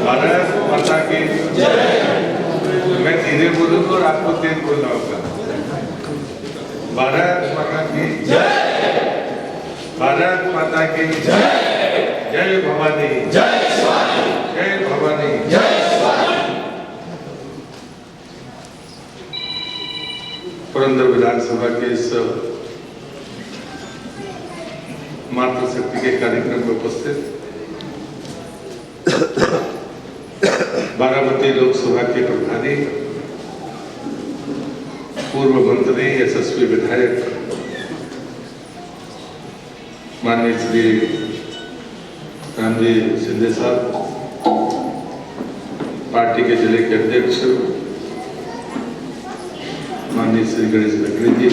भारत माता की जय। मैं धीरे बोलूंगा और आपको तेज बोलना होगा। भारत माता की जय। भारत माता की जय। जय भवानी, जय स्वामी, जय भवानी, जय स्वामी। पुरंदर विधानसभा के इस मातृशक्ति के कार्यक्रम में उपस्थित बारामती लोकसभा के प्रभारी, पूर्व मंत्री, यशस्वी विधायक माननीय श्री रामजी शिंदे साहब, पार्टी के जिले के अध्यक्ष माननीय श्री गणेश लकड़ी जी,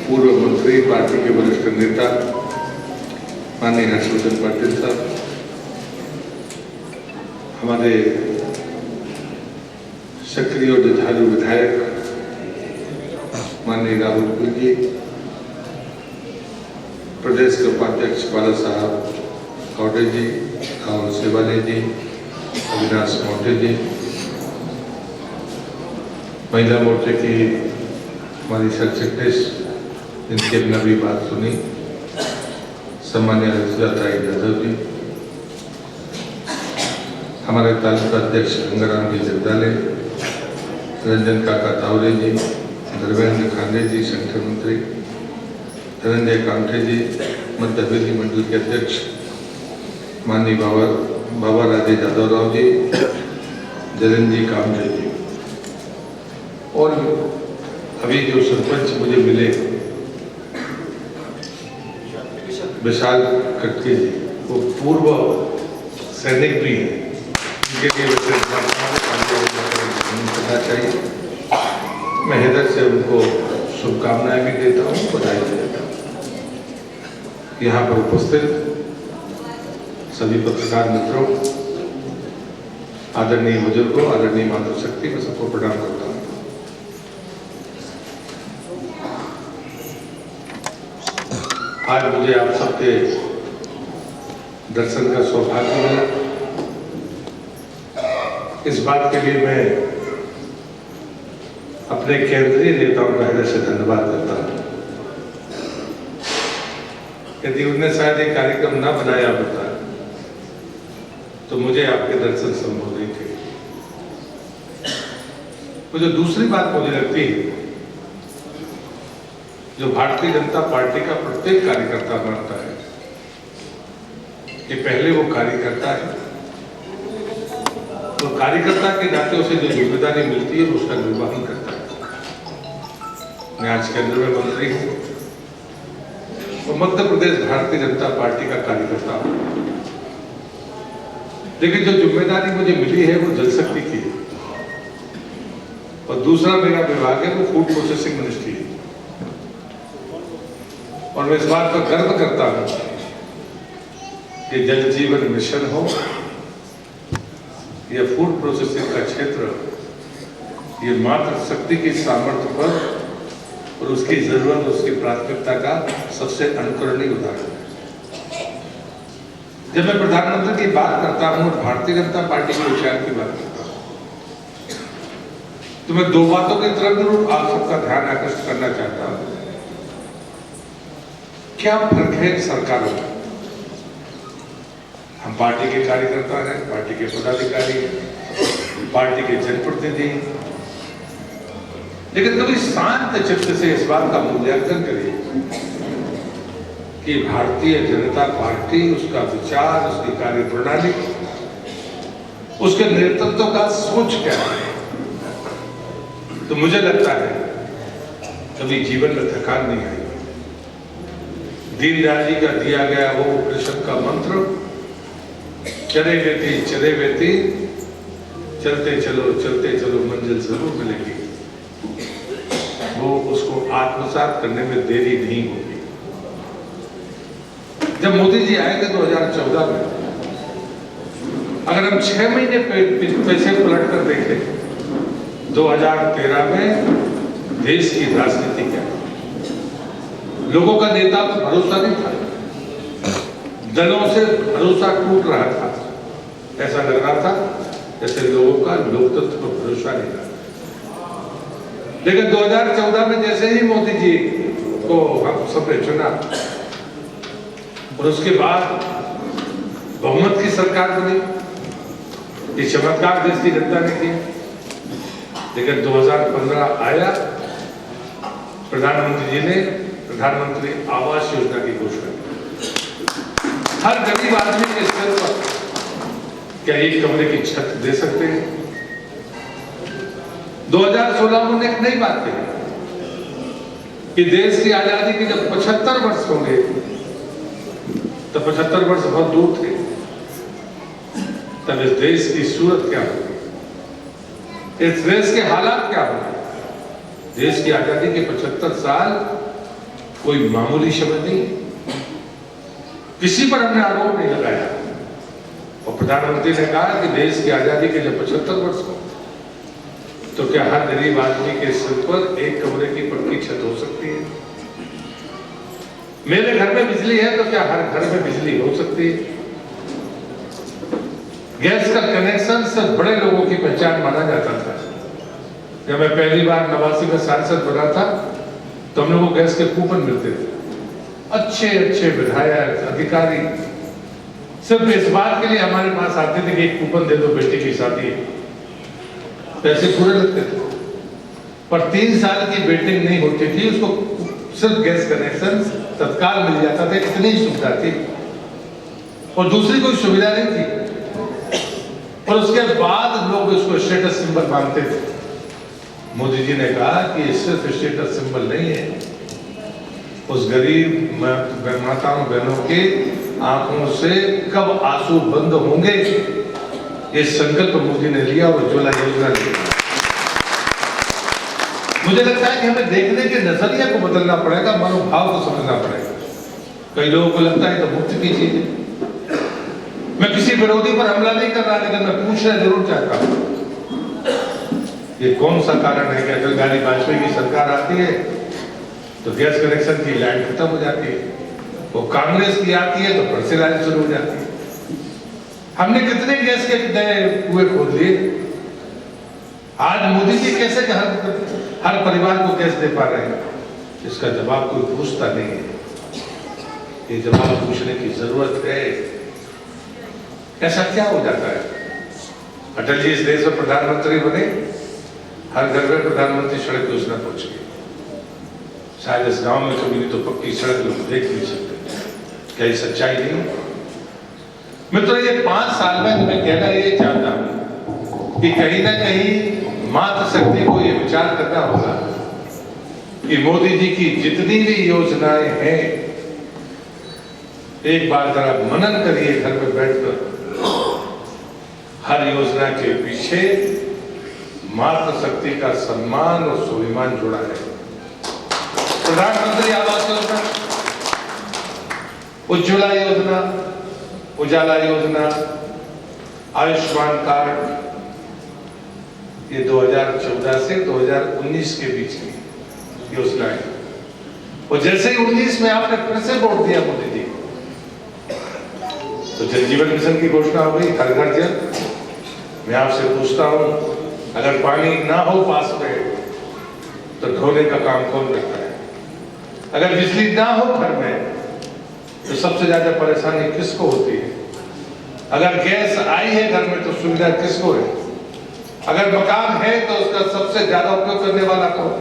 पूर्व मंत्री, पार्टी के वरिष्ठ नेता माननीय हर्षवर्धन पाटिल साहब, हमारे सक्रिय और जुझारू विधायक माननीय राहुल जी, प्रदेश के उपाध्यक्ष बाला साहब कौडे जी और सेवाले जी, अविनाश मोटे जी, महिला मोर्चे की हमारी सेक्रेटरी जिनकी हमने अभी बात सुनी, सम्मान्य सुजाता यादव जी, हमारे तालुका अध्यक्ष गंगाराम जी जगदाले, रंजन काका तावरे जी, धर्मेंद्र खांडे जी, संगठन मंत्री, धनंजय कामठे जी, मध्य हवेली मंडल के अध्यक्ष माननीय बाबा राजे यादव राव जी, जरन जी कामठे जी, और अभी जो सरपंच मुझे मिले विशाल कटके जी, वो पूर्व सैनिक भी हैं, उनके लिए करना चाहिए। मैं हृदय से उनको शुभकामनाएं भी देता हूँ, बधाई देता हूँ। यहाँ पर उपस्थित सभी पत्रकार मित्रों, आदरणीय बुजुर्गों, आदरणीय मातृशक्ति, मैं सबको प्रणाम करता हूँ। आज मुझे आप सबके दर्शन का सौभाग्य मिला। इस बात के लिए मैं अपने केंद्रीय नेताओं का हृदय से धन्यवाद करता हूं। यदि उन्होंने शायद ये कार्यक्रम ना बनाया होता तो मुझे आपके दर्शन संभव नहीं थे। मुझे दूसरी बात मुझे लगती है, जो भारतीय जनता पार्टी का प्रत्येक कार्यकर्ता मानता है कि पहले वो कार्यकर्ता है, तो कार्यकर्ता के नाते उसे जो जिम्मेदारी मिलती है उसका निर्वहन करता है। मैं आज केंद्र में मंत्री हूँ और मध्य प्रदेश भारतीय जनता पार्टी का कार्यकर्ता हूँ, लेकिन जो जिम्मेदारी मुझे मिली है वो जल शक्ति की है, और दूसरा मेरा विभाग है वो फूड प्रोसेसिंग मिनिस्ट्री है। और मैं इस बात पर गर्व करता हूं कि जल जीवन मिशन हो या फूड प्रोसेसिंग का क्षेत्र, ये मात्र शक्ति की सामर्थ्य पर और उसकी जरूरत, उसकी प्राथमिकता का सबसे अनुकरणीय उदाहरण है। जब मैं प्रधानमंत्री की बात करता हूं और भारतीय जनता पार्टी के विचार की बात करता हूं, तो मैं दो बातों की तरफ जरूर आप सबका ध्यान आकर्षित करना चाहता हूं। क्या फर्क है सरकारों में? हम पार्टी के कार्यकर्ता हैं, पार्टी के पदाधिकारी हैं, पार्टी के जनप्रतिनिधि हैं, लेकिन कभी शांत चित्त से इस बात का मूल्यांकन करिए कि भारतीय जनता पार्टी, उसका विचार, उसकी कार्यप्रणाली, उसके नेतृत्व का सोच क्या है। तो मुझे लगता है कभी जीवन में थकान नहीं आई। दीनदयाल जी का दिया गया वो उपनिषद का मंत्र, चले बेटी चलते चलो मंजिल जरूर मिलेगी, वो उसको आत्मसात करने में देरी नहीं होगी। जब मोदी जी आए थे 2014 में, अगर हम 6 महीने पैसे पलट कर देखें 2013 में देश की राजनीति क्या, लोगों का नेता पर भरोसा नहीं था, दलों से भरोसा टूट रहा था, ऐसा लग रहा था जैसे लोगों का लोकतंत्र पर भरोसा नहीं रहा। लेकिन 2014 में जैसे ही मोदी जी को हम सबने चुना और उसके बाद बहुमत की सरकार बनी, ये चमत्कार देश की जनता ने किया। लेकिन 2015 आया, प्रधानमंत्री जी ने प्रधानमंत्री आवास योजना की घोषणा की। हर गरीब आदमी के सिर पर क्या एक कमरे की छत दे सकते हैं? 2016 में एक नई बात कही कि देश की आजादी के जब 75 वर्ष होंगे, तो 75 वर्ष बहुत दूर थे, तब इस देश की सूरत क्या होगी, इस देश के हालात क्या होंगे। देश की आजादी के 75 साल कोई मामूली शब्द नहीं, किसी पर हमने आरोप नहीं लगाया। और प्रधानमंत्री ने कहा कि देश की आजादी के जब 75 वर्ष हो, तो क्या हर गरीब आदमी के सिर पर एक कमरे की पक्की छत हो सकती है? मेरे घर में बिजली है, तो क्या हर घर में बिजली हो सकती है? गैस का कनेक्शन सिर्फ बड़े लोगों की पहचान माना जाता था। जब मैं पहली बार 89 में सांसद बना था, तो हम लोगों को गैस के कूपन मिलते थे। अच्छे अच्छे विधायक, अधिकारी सिर्फ इस बात के लिए हमारे पास आते थे कि एक कूपन दे दो, बेटी की शादी है। पैसे पूरे लगते थे, पर 3 साल की वेटिंग नहीं होती थी, उसको सिर्फ गैस कनेक्शन तत्काल मिल जाता था, इतनी सुविधा थी और दूसरी कोई सुविधा नहीं थी। और उसके बाद लोग इसको स्टेटस सिंबल मानते थे। मोदी जी ने कहा कि ये सिर्फ स्टेटस सिंबल नहीं है, उस गरीब माताओं बहनों के आंखों से कब आंसू बंद होंगे, ये संकल्प मोदी ने लिया और उज्ज्वला योजना लिया। मुझे लगता है कि हमें देखने के नजरिया को बदलना पड़ेगा, मनोभाव को समझना पड़ेगा। कई लोगों को लगता है तो मुफ्त की चीज है। मैं किसी विरोधी पर हमला नहीं कर रहा, लेकिन मैं पूछना जरूर चाहता हूं, ये कौन सा कारण है कि अटल बिहारी वाजपेयी की सरकार आती है तो गैस कनेक्शन की लाइन खत्म हो जाती है, वो कांग्रेस की आती है तो फिर से लाइन शुरू हो जाती है। हमने कितने गैस के नए कुएं खोद लिए। आज मोदी जी कैसे हर परिवार को गैस दे पा रहे हैं, इसका जवाब कोई पूछता नहीं है। ये जवाब पूछने की जरूरत है। ऐसा क्या हो जाता है? अटल जी इस देश में प्रधानमंत्री बने, हर घर में प्रधानमंत्री सड़क योजना पहुंच गई। शायद इस गांव में कभी तो पक्की सड़क लोग देख नहीं सकते। क्या ये सच्चाई नहीं? मित्रों, ये 5 साल में मैं कहना ये चाहता हूं कि कहीं ना कहीं मातृशक्ति को ये विचार करना होगा कि मोदी जी की जितनी भी योजनाएं हैं, एक बार जरा मनन करिए घर में बैठकर। हर योजना के पीछे मातृशक्ति का सम्मान और स्वाभिमान जुड़ा है। प्रधानमंत्री आवास योजना, उज्ज्वला योजना, उजाला योजना, आयुष्मान कार्ड, ये 2014 से 2019 के बीच की योजना है। और जैसे ही 19 में आपने फिर से वोट दिया मोदी जी, तो जल जीवन मिशन की घोषणा हो गई, घर घर जल। मैं आपसे पूछता हूं, अगर पानी ना हो पास में तो ढोने का काम कौन करता है? अगर बिजली ना हो घर में तो सबसे ज्यादा परेशानी किसको होती है? अगर गैस आई है घर में तो सुविधा किसको है? अगर मकान है तो उसका सबसे ज्यादा उपयोग करने वाला कौन?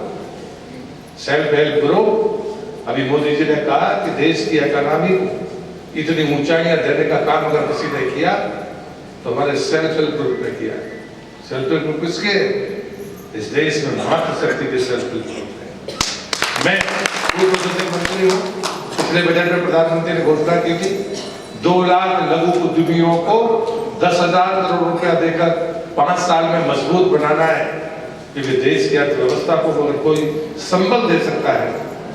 Self help group. अभी मोदी जी ने कहा कि देश की इकोनॉमी को इतनी ऊंचाइयां देने का काम अगर किसी ने किया तो हमारे सेल्फ हेल्प ग्रुप ने किया। सेल्फ हेल्प ग्रुप किसके? इस देश में मातृशक्ति के सेल्फ हेल्प ग्रुप है। मैं पूर्व मंत्री हूँ। पिछले बजट में प्रधानमंत्री ने घोषणा की थी 2 लाख लघु उद्यमियों को 10,000 करोड़ रुपया देकर 5 साल में मजबूत बनाना है, क्योंकि देश की अर्थव्यवस्था को अगर कोई संबल दे सकता है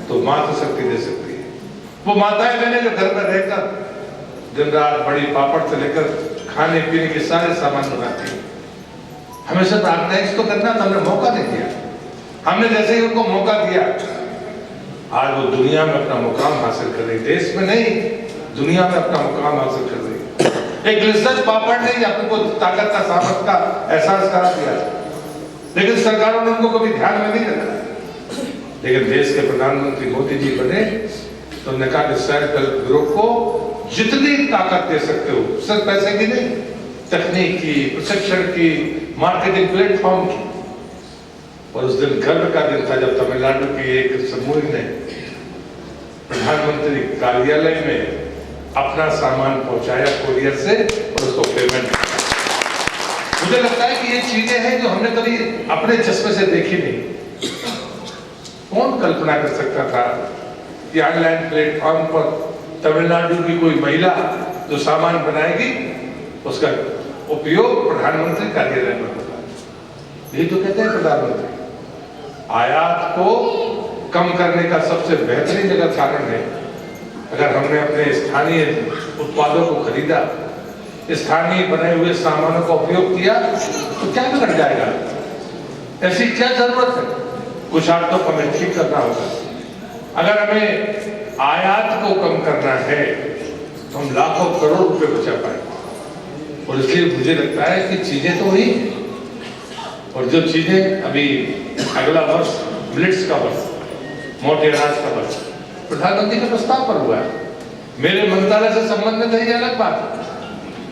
तो मातृशक्ति दे सकती है। वो माताएं बहनें जो घर में रहकर दिन रात बड़ी पापड़ से लेकर खाने पीने के सारे सामान बनाती है। हमें सिर्फ ऑर्गेनाइज तो करना था, हमने मौका नहीं दिया। हमने जैसे ही उनको मौका दिया, आज वो दुनिया में अपना मुकाम हासिल कर रही, देश में नहीं दुनिया में अपना मुकाम हासिल कर रही। एक लिज्जत पापड़ ने अपने को ताकत का सामर्थ का एहसास करा दिया, लेकिन सरकारों ने उनको कभी ध्यान में नहीं रखा। लेकिन देश के प्रधानमंत्री मोदी जी बने तो उन्होंने कहा कि सेल्फ हेल्प ग्रुप को जितनी ताकत दे सकते हो, सिर्फ पैसे की नहीं, तकनीक की, प्रशिक्षण की, मार्केटिंग प्लेटफॉर्म की। और उस दिन गर्व का दिन था जब तमिलनाडु की एक समूह ने प्रधानमंत्री कार्यालय में अपना सामान पहुंचाया कोरियर से और उसको पेमेंट किया। मुझे लगता है कि ये चीजें हैं जो हमने कभी अपने चश्मे से देखी नहीं। कौन कल्पना कर सकता था कि ऑनलाइन प्लेटफॉर्म पर तमिलनाडु की कोई महिला जो सामान बनाएगी उसका उपयोग प्रधानमंत्री कार्यालय में होगा। यही तो कहते हैं प्रधानमंत्री। आयात को कम करने का सबसे बेहतरीन अगर कारण है, अगर हमने अपने स्थानीय उत्पादों को खरीदा, स्थानीय बने हुए सामानों का उपयोग किया, तो क्या बिगड़ जाएगा? ऐसी क्या जरूरत है? कुछ आर्टों को हमें ठीक करना होगा। अगर हमें आयात को कम करना है तो हम लाखों करोड़ रुपए बचा पाएंगे। और इसलिए मुझे लगता है कि चीजें तो हुई, और जो चीजें अभी अगला वर्ष मिलेट्स का वर्ष, मोटे अनाज का वर्ष प्रधानमंत्री के प्रस्ताव पर हुआ है। मेरे मंत्रालय से संबंधित है, ये अलग बात है,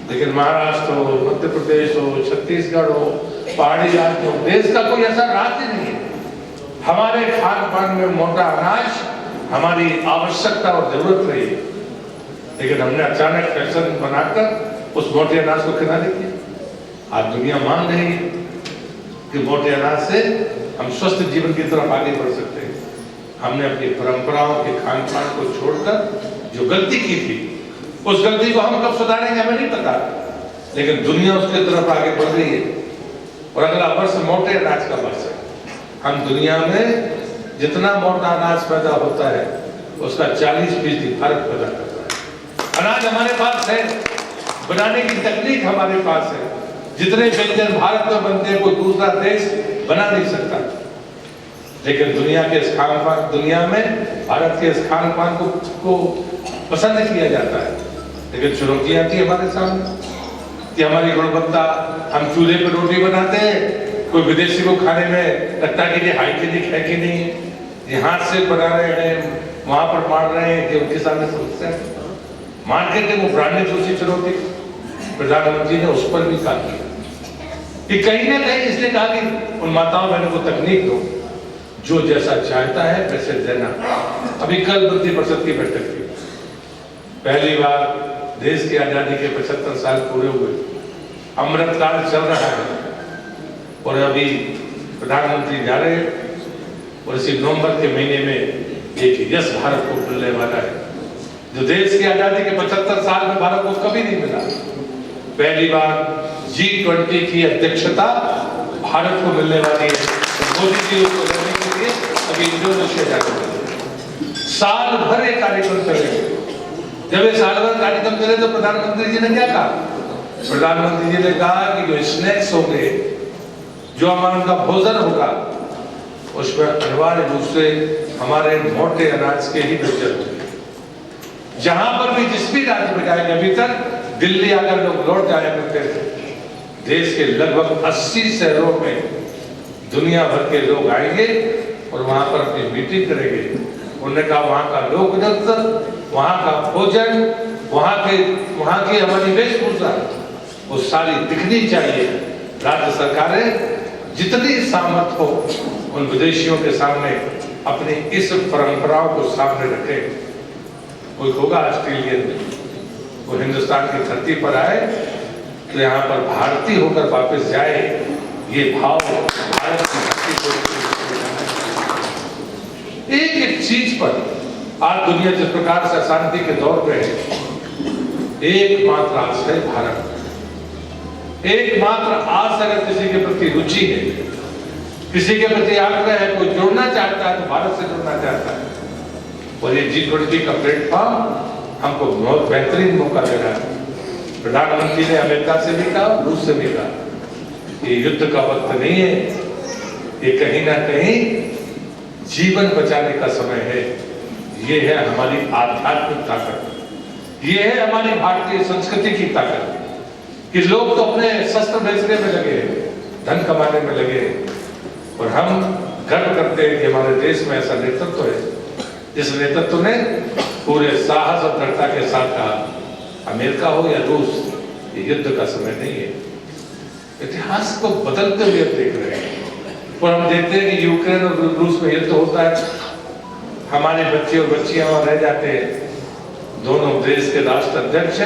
लेकिन महाराष्ट्र हो, मध्य प्रदेश हो, छत्तीसगढ़ हो, पहाड़ी राज्य हो, देश का कोई ऐसा राज्य नहीं है हमारे खान पान में मोटा अनाज हमारी आवश्यकता और जरूरत रही है, लेकिन हमने अचानक फैशन बनाकर उस मोटे अनाज को किनारे किया। आज दुनिया मान रही है कि मोटे अनाज से हम स्वस्थ जीवन की तरफ आगे बढ़ सकते हैं। हमने अपनी परंपराओं के खान पान को छोड़कर जो गलती की थी, उस गलती को हम कब सुधारेंगे हमें नहीं पता, लेकिन दुनिया उसकी तरफ आगे बढ़ रही है। और अगला वर्ष मोटे अनाज का वर्ष है। हम दुनिया में जितना मोटा अनाज पैदा होता है उसका 40% भारत पैदा करता है। अनाज हमारे पास है, बनाने की तकनीक हमारे पास है। जितने व्यंजन भारत में बनते हैं कोई दूसरा देश बना नहीं सकता, लेकिन दुनिया के इस खान पान, दुनिया में भारत के इस खान पान को पसंद किया जाता है। लेकिन चुनौतियां थी हमारे सामने कि हमारी गुणवत्ता, हम चूल्हे पर रोटी बनाते हैं, कोई विदेशी को खाने में लगता है कि ये हाइजीनिक है कि नहीं, ये हाथ से बना रहे हैं, वहां पर मार रहे हैं कि उनके सामने समस्या है। मार्केटिंग और ब्रांडिंग दूसरी चुनौती, प्रधानमंत्री ने उस पर भी काम किया कि कहीं ना कहीं इसने कहा कि उन माताओं बहनों को तकनीक दो, जो जैसा चाहता है वैसे देना। अभी कल मंत्री परिषद की बैठक थी, पहली बार देश की आजादी के 75 साल पूरे हुए, अमृतकाल चल रहा है, और अभी प्रधानमंत्री जा रहे हैं, और इसी नवंबर के महीने में एक यश भारत को मिलने वाला है, जो देश की आजादी के 75 साल में भारत को कभी नहीं मिला। पहली बार G20 की अध्यक्षता भारत को मिलने वाली है। मोदी जी उसको लेने के लिए अभी इंडोनेशिया जा रहे हैं। साल भर एक कार्यक्रम चलेगा। जब ये साल भर कार्यक्रम चले तो प्रधानमंत्री जी ने क्या कहा? प्रधानमंत्री जी ने कहा कि जो स्नैक्स होंगे, जो हमारा उनका भोजन होगा, उसमें अनिवार्य रूप से हमारे मोटे अनाज के ही व्यंजन होंगे। जहां पर भी जिस भी राज्य में जाएंगे, अभी तक दिल्ली आकर लोग लौट जाया करते थे, देश के लगभग 80 शहरों में दुनिया भर के लोग आएंगे और वहां पर अपनी मीटिंग करेंगे। उन्होंने कहा वहां का लोक नृत्य, वहां का भोजन, वहां की हमारी वेशभूषा, वो सारी दिखनी चाहिए। राज्य सरकारें जितनी सामर्थ हो उन विदेशियों के सामने अपनी इस परंपराओं को सामने रखें। कोई होगा ऑस्ट्रेलियन में, वो हिंदुस्तान की धरती पर आए तो यहाँ पर भारतीय होकर वापस जाए, ये भाव भारत की धरती को। एक एक चीज पर आज दुनिया जिस प्रकार से अशांति के दौर में है, एकमात्र आस है भारत। एकमात्र आस अगर किसी के प्रति रुचि है, किसी के प्रति आग्रह है, कोई जुड़ना चाहता है तो भारत से जुड़ना चाहता है। और ये G20 का प्लेटफॉर्म हमको बहुत बेहतरीन मौका दे रहा है। प्रधानमंत्री ने अमेरिका से भी कहा, रूस से भी कहा, ये युद्ध का वक्त नहीं है, ये कहीं ना कहीं जीवन बचाने का समय है। ये है हमारी आध्यात्मिक ताकत, ये है हमारी भारतीय संस्कृति की ताकत। कि लोग तो अपने शस्त्र बेचने में लगे, धन कमाने में लगे, और हम गर्व करते हैं कि हमारे देश में ऐसा नेतृत्व है जिस नेतृत्व ने पूरे साहस और दृढ़ता के साथ कहा अमेरिका हो या रूस, ये युद्ध का समय नहीं है। इतिहास को बदलते हुए हम देख रहे हैं, और हम देखते हैं कि यूक्रेन और रूस में युद्ध होता है, हमारे बच्चे और बच्चियां वहां रह जाते हैं। दोनों देश के राष्ट्र अध्यक्ष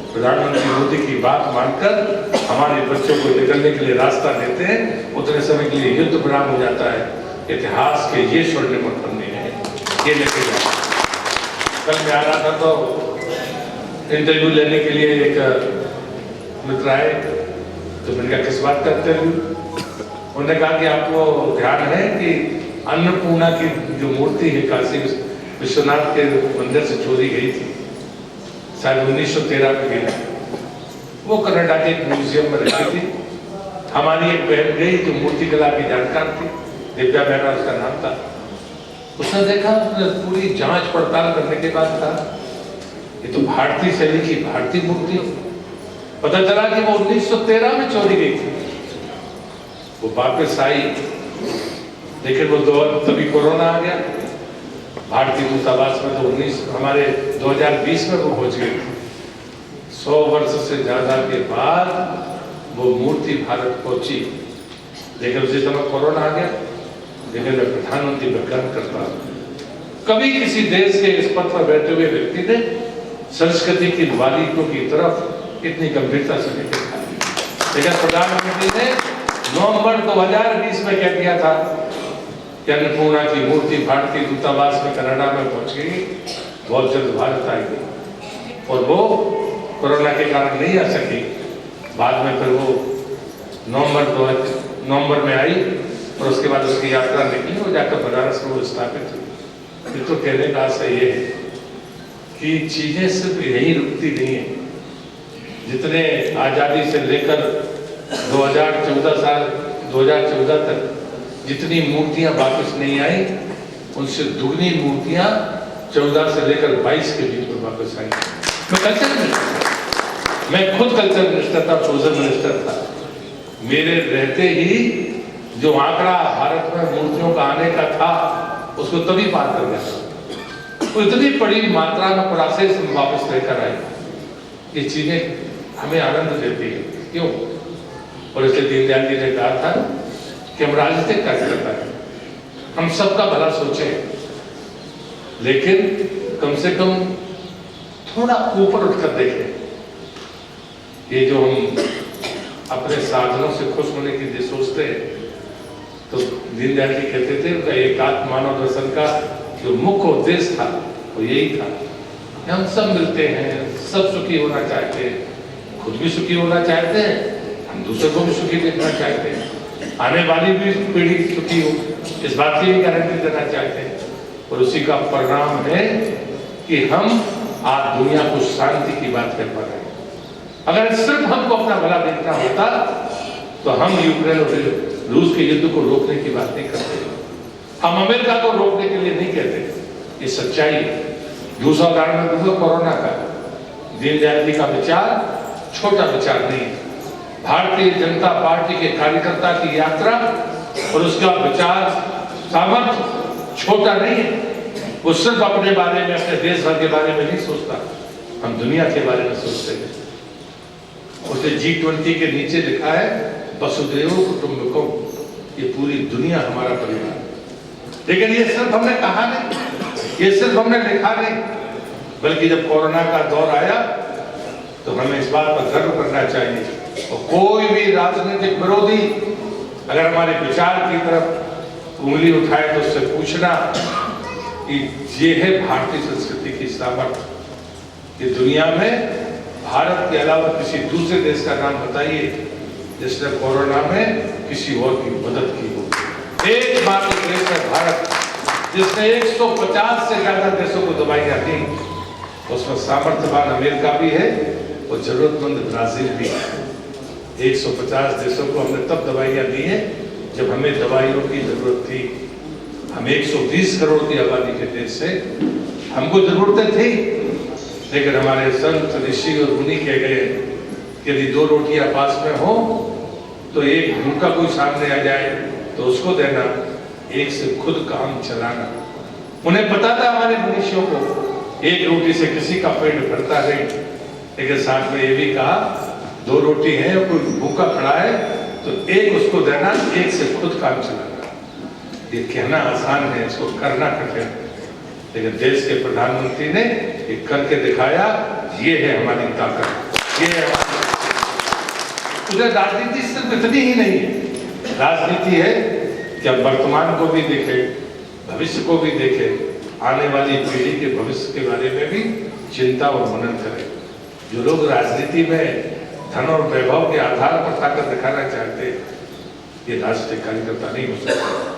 प्रधानमंत्री मोदी की बात मानकर हमारे बच्चों को निकलने के लिए रास्ता देते हैं, उतने समय के लिए युद्ध विराम हो जाता है। इतिहास के ये स्वर्णिम पन्ने हैं, ये लेके जाए। कल मैं आ रहा था तो इंटरव्यू लेने के लिए एक मित्र आए, तो मैंने कहा किस बात का इंटरव्यू? उन्होंने कहा कि आपको ध्यान है कि अन्नपूर्णा की जो मूर्ति है काशी विश्वनाथ के मंदिर से चोरी गई थी, शायद 1913 में गई, वो कनाडा के एक म्यूजियम में रखी थी। हमारी एक बहन गई जो मूर्ति कला की जानकार थी, दिव्या बहना उसका नाम था। उसने देखा, पूरी जांच पड़ताल करने के बाद कहा ये तो भारतीय शैली की भारतीय मूर्ति। पता चला कि वो 1913 में चोरी गई थी, वो वापस आई, लेकिन वो तभी कोरोना आ गया। भारतीय दूतावास में तो हमारे 2020 में वो पहुंच गई थी। 100 वर्ष से ज्यादा के बाद वो मूर्ति भारत पहुंची, लेकिन उसी समय कोरोना आ गया। लेकिन मैं प्रधानमंत्री पर गर्व करता हूं, कभी किसी देश के इस पद पर बैठे हुए व्यक्ति ने संस्कृति की बारीकियों की तरफ इतनी गंभीरता से नहीं देखा। लेकिन प्रधानमंत्री ने नवंबर 2020 में कह दिया था कि अन्नपूर्णा की मूर्ति भारतीय दूतावास में कनाडा में पहुंच गई, बहुत जल्द भारत आएगी। और वो कोरोना के कारण नहीं आ सकी, बाद में फिर वो नवंबर में आई, और उसके बाद उसकी यात्रा निकली और जाकर बनारस में वो स्थापित हुई। फिर तो कहने का आशा ये है कि चीजें सिर्फ यही रुकती नहीं है। जितने आजादी से लेकर 2014 तक जितनी मूर्तियां वापस नहीं आई, उनसे दुगनी मूर्तियां 14 से लेकर 22 के बीच में वापस आई। मैं कल्चर मिनिस्टर, मैं खुद कल्चर मिनिस्टर था, टूरिज्म मिनिस्टर था। मेरे रहते ही जो आंकड़ा भारत में मूर्तियों का आने का था, उसको तभी पार कर गया। तो इतनी बड़ी मात्रा में प्रोसेस वापस लेकर आए, ये चीजें हमें आनंद देती है। क्यों? और इसलिए दीनदयाल जी ने कहा था कि हम राजनीतिक कार्यकर्ता हैं, हम सबका भला सोचें, लेकिन कम से कम थोड़ा ऊपर उठकर देखें। ये जो हम अपने साधनों से खुश होने के लिए सोचते हैं, तो दीनदयाल जी कहते थे उनका एकात्म मानव दर्शन का जो मुख्य उद्देश्य था वो यही था कि हम सब मिलते हैं, सब सुखी होना चाहते हैं, खुद भी सुखी होना चाहते हैं, हम दूसरों को भी सुखी देखना चाहते हैं, आने वाली भी पीढ़ी सुखी हो, इस बात की भी गारंटी देना चाहते हैं। और उसी का परिणाम है कि हम आज दुनिया को शांति की बात कर पा रहे हैं। अगर सिर्फ हमको अपना भला देखना होता तो हम यूक्रेन और रूस के युद्ध को रोकने की बात नहीं करते, हम अमेरिका को रोकने के लिए नहीं कहते। ये सच्चाई है। दूसरा उदाहरण मैं दूंगा कोरोना का। दीनदयाल जी का विचार छोटा विचार नहीं है। भारतीय जनता पार्टी के कार्यकर्ता की यात्रा और उसका विचार सामर्थ्य छोटा नहीं है। वो सिर्फ अपने बारे में, अपने देश भर के बारे में नहीं सोचता, हम दुनिया के बारे में सोचते हैं। उसे G20 के नीचे लिखा है वसुधैव कुटुंबकम, ये पूरी दुनिया हमारा परिवार। लेकिन ये सिर्फ हमने कहा नहीं, ये सिर्फ हमने लिखा नहीं, बल्कि जब कोरोना का दौर आया तो हमें इस बात पर गर्व करना चाहिए। और कोई भी राजनीतिक विरोधी अगर हमारे विचार की तरफ उंगली उठाए तो उससे पूछना कि ये है भारतीय संस्कृति की सामर्थ्य। ये दुनिया में भारत के अलावा किसी दूसरे देश का नाम बताइए जिसने कोरोना में किसी और की मदद की हो। एकमात्र देश है भारत जिसने 150 से ज्यादा देशों को दवाइयां दी। उसमें सामर्थ्यवान अमेरिका भी है और जरूरतमंद ब्राजील भी है। 150 देशों को हमने तब दवाइयां दी है जब हमें दवाइयों की जरूरत थी। हम 120 करोड़ की आबादी के देश से, हमको जरूरतें थी, लेकिन हमारे संत ऋषि और मुनि कह गए यदि 2 रोटियां पास में हो तो एक भूखा कोई सामने आ जाए तो उसको देना, एक से खुद काम चलाना। उन्हें पता था हमारे मनुष्यों को, एक रोटी से किसी का पेट भरता नहीं, लेकिन साथ में ये भी कहा 2 रोटी है और कोई भूखा खड़ा है तो एक उसको देना, एक से खुद काम चलाना। ये कहना आसान है, इसको करना कठिन, लेकिन देश के प्रधानमंत्री ने ये करके दिखाया। ये है हमारी ताकत, ये है हमारी। उधर राजनीति सिर्फ इतनी ही नहीं है, राजनीति है कि अब वर्तमान को भी देखे, भविष्य को भी देखे, आने वाली पीढ़ी के भविष्य के बारे में भी चिंता और मनन करें। जो लोग राजनीति में धन और वैभव के आधार पर ताकत दिखाना चाहते हैं, ये राष्ट्रीय कार्यकर्ता नहीं हो सकते।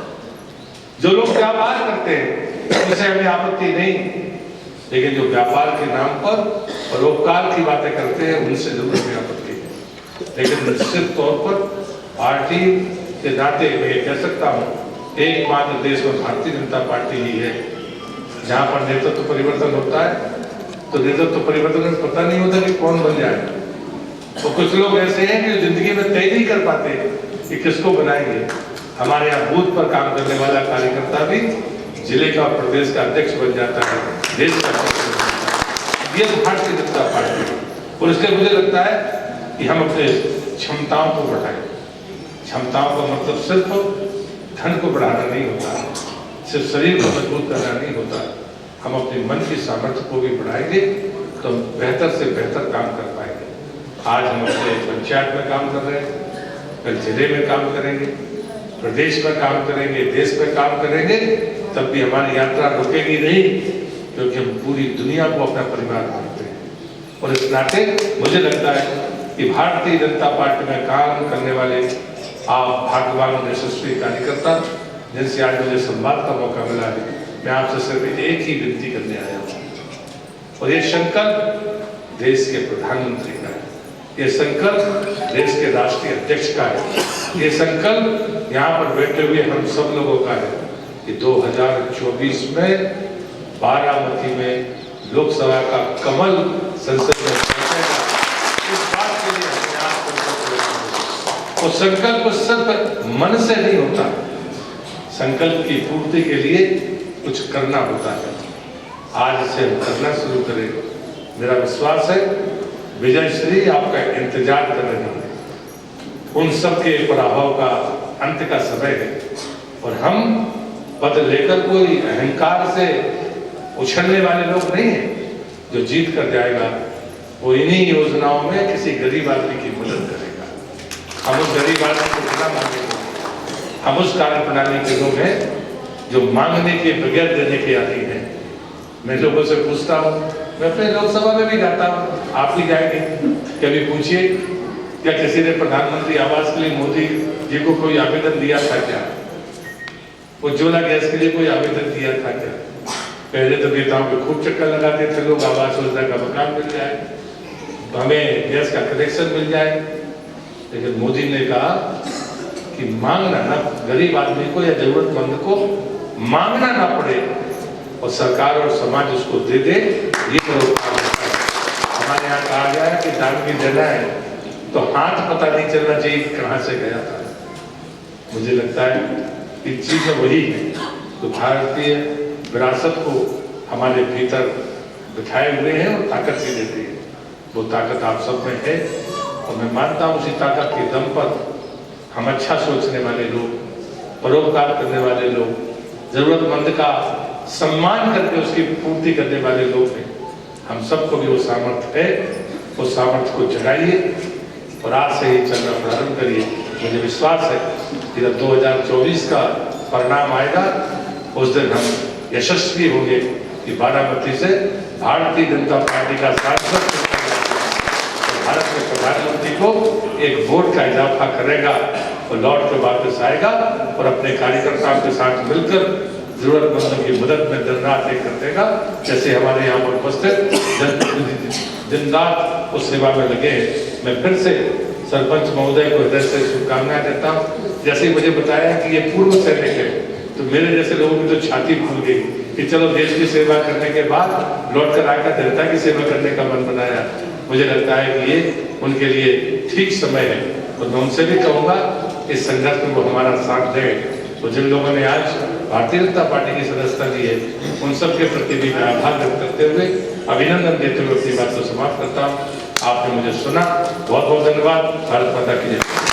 जो लोग व्यापार करते हैं उनसे हमें आपत्ति नहीं, लेकिन जो व्यापार के नाम पर परोपकार की बातें करते हैं उनसे जरूर हमें आपत्ति है। लेकिन निश्चित तौर पर पार्टी के नाते मैं ये कह सकता हूँ, एकमात्र देश में भारतीय जनता पार्टी ही है जहाँ पर नेतृत्व परिवर्तन होता है तो नेतृत्व परिवर्तन में पता नहीं होता कि कौन बन जाए। तो कुछ लोग ऐसे हैं कि जिंदगी में तय नहीं कर पाते कि किसको बनाएंगे। हमारे यहाँ बूथ पर काम करने वाला कार्यकर्ता भी जिले का और प्रदेश का अध्यक्ष बन जाता है, देश का अध्यक्ष बन जाता है। ये भारतीय जनता पार्टी है। और इसलिए मुझे लगता है कि हम अपने क्षमताओं को बढ़ाएं। क्षमताओं का मतलब सिर्फ धन को बढ़ाना नहीं होता, सिर्फ शरीर को मजबूत करना नहीं होता। हम अपने मन की सामर्थ्य को भी बढ़ाएंगे तो बेहतर से बेहतर काम कर पाएंगे। आज हम अपने पंचायत में काम कर रहे हैं, फिर जिले में काम करेंगे, प्रदेश में काम करेंगे, देश में काम करेंगे, तब भी हमारी यात्रा रुकेगी नहीं, क्योंकि हम पूरी दुनिया को अपना परिवार मानते हैं। और इस नाते मुझे लगता है कि भारतीय जनता पार्टी में काम करने वाले आप भाग्यवान और यशस्वी कार्यकर्ता जिनसे आज मुझे संवाद का मौका मिला है, मैं आपसे सिर्फ एक ही विनती करने आया हूँ। और ये संकल्प देश के प्रधानमंत्री का है, ये संकल्प देश के राष्ट्रीय अध्यक्ष का है, ये संकल्प यहाँ पर बैठे हुए हम सब लोगों का है कि 2024 में बारामती में लोकसभा का कमल संसद में पहुंचेगा। इस बात के लिए हमें आप और संकल्प सिर्फ मन से नहीं होता, संकल्प की पूर्ति के लिए कुछ करना होता है। आज से हम करना शुरू करें। मेरा विश्वास है विजय श्री आपका इंतजार कर रहे हैं। उन सब के पराभव का अंत का समय है और हम पद लेकर कोई अहंकार से उछलने वाले लोग नहीं हैं। जो जीत कर जाएगा वो इन्हीं योजनाओं में किसी गरीब आदमी की मदद करेगा। हम उस गरीब आदमी को बिना मांगेंगे। हम उस कार्य प्रणाली के लोग हैं जो मांगने के बगैर देने के आदि हैं। मैं लोगों से पूछता हूँ, मैं अपने लोकसभा में भी जाता हूँ, आप भी जाएंगे, कभी पूछिए क्या किसी ने प्रधानमंत्री आवास के लिए मोदी जी को कोई आवेदन दिया था क्या? उज्ज्वला गैस के लिए कोई आवेदन दिया था क्या? पहले तो नेताओं पे खूब चक्कर लगाते थे लोग, आवास योजना का मकान मिल जाए, हमें गैस का कनेक्शन मिल जाए। लेकिन मोदी ने कहा कि मांगना ना, गरीब आदमी को या जरूरतमंद को मांगना ना पड़े और सरकार और समाज उसको दे दे, ये हमारे यहाँ कहा गया है कि दान भी देना है तो हाथ पता नहीं चलना चाहिए कहाँ से गया था। मुझे लगता है कि चीजें वही है तो भारतीय विरासत को हमारे भीतर बिठाए हुए हैं और ताकत भी देती है। वो ताकत आप सब में है और मैं मानता हूँ उसी ताकत के दम पर हम अच्छा सोचने वाले लोग, परोपकार करने वाले लोग, जरूरतमंद का सम्मान करके उसकी पूर्ति करने वाले लोग हैं। हम सबको भी वो सामर्थ्य है, उस सामर्थ्य को जगाइए और आज से ही चलना प्रारंभ करिए। मुझे विश्वास है कि जब 2024 का परिणाम आएगा उस दिन हम यशस्वी होंगे कि बारामती से भारतीय जनता पार्टी का सांसद भारत के प्रधानमंत्री को एक वोट का इजाफा करेगा और लौट कर वापस आएगा और अपने कार्यकर्ताओं के साथ मिलकर जरूरतमंदों की मदद में दिन रात एक कर देगा। जैसे हमारे यहाँ पर उपस्थित जनप्रतिनिधि दिन रात उस सेवा में लगे हैं। मैं फिर से सरपंच महोदय को हृदय से शुभकामनाएं देता हूँ। जैसे ही मुझे बताया कि ये पूर्व सैनिक है तो मेरे जैसे लोगों की तो छाती फूल गई कि चलो देश की सेवा करने के बाद लौट कर आकर जनता की सेवा करने का मन बनाया। मुझे लगता है कि ये उनके लिए ठीक समय है। तो मैं उनसे भी कहूँगा इस संघर्ष में वो हमारा साथ दें। तो जिन लोगों ने आज भारतीय जनता पार्टी की सदस्यता ली है उन सब के प्रति भी मैं आभार व्यक्त करते हुए अभिनंदन देते हुए अपनी बात को समाप्त करता हूँ। आपने मुझे सुना, बहुत बहुत धन्यवाद। भारत माता की जय।